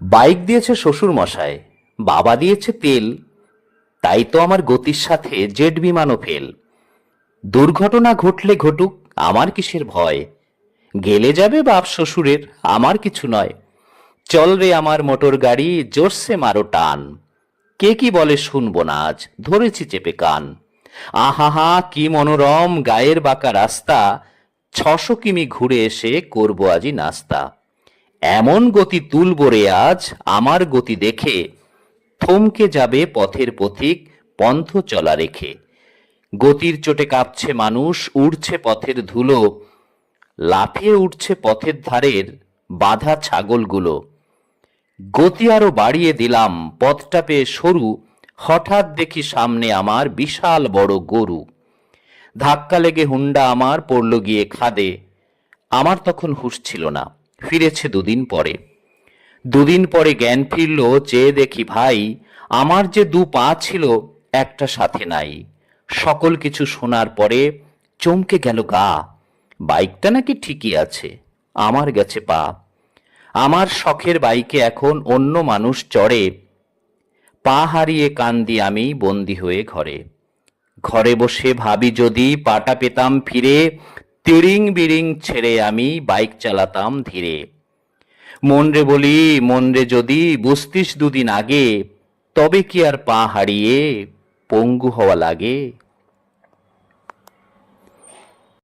Bike দিয়েছে শ্বশুর মশাই, বাবা দিয়েছে তেল, তাই তো আমার গতির সাথে জেট বিমানও ফেল। দুর্ঘটনা ঘটলে ঘটুক, আমার কিসের ভয়? গেলে যাবে বাপ শ্বশুরের, আমার কিছু নয়। চল রে আমার মোটর গাড়ি, জোরসে মারো টান। কে কি বলে শুনবো না আজ, ধরেছি চেপে কান। আহাহা কি মনোরম গায়ের বাঁকা রাস্তা, 600 কিমি ঘুরে এসে করবো আজি নাস্তা। এমন গতি তুলবো রে আজ, আমার গতি দেখে থমকে যাবে পথের পথিক পন্থ চলা রেখে। গতির চোটে কাঁপছে মানুষ, উড়ছে পথের ধুলো, লাফিয়ে উঠছে পথের ধারের বাঁধা ছাগলগুলো। গতি আরো বাড়িয়ে দিলাম, পথটা পেয়ে সরু, হঠাৎ দেখি সামনে আমার বিশাল বড় গরু। ধাক্কা লেগে হুন্ডা আমার পড়ল গিয়ে খাদে। আমার তখন হুঁশ ছিল না, ফিরেছে দুদিন পরে। দুদিন পরে জ্ঞান ফিরল, চেয়ে দেখি ভাই, আমার যে দু পা ছিল একটা সাথে নাই। সকল কিছু শোনার পরে চমকে গেল গা। বাইকটা নাকি ঠিকই আছে, আমার গেছে পা। আমার শখের বাইকে এখন অন্য মানুষ চড়ে, পা হারিয়ে কান্দি আমি বন্দি হয়ে ঘরে। ঘরে বসে ভাবি যদি পাটা পেতাম ফিরে, তিরিং বিরিং ছেড়ে আমি বাইক চালাতাম ধীরে। মন রে বলি, মন রে যদি বুঝতিস দুদিন আগে, তবে কি আর পা হারিয়ে পঙ্গু হওয়া লাগে।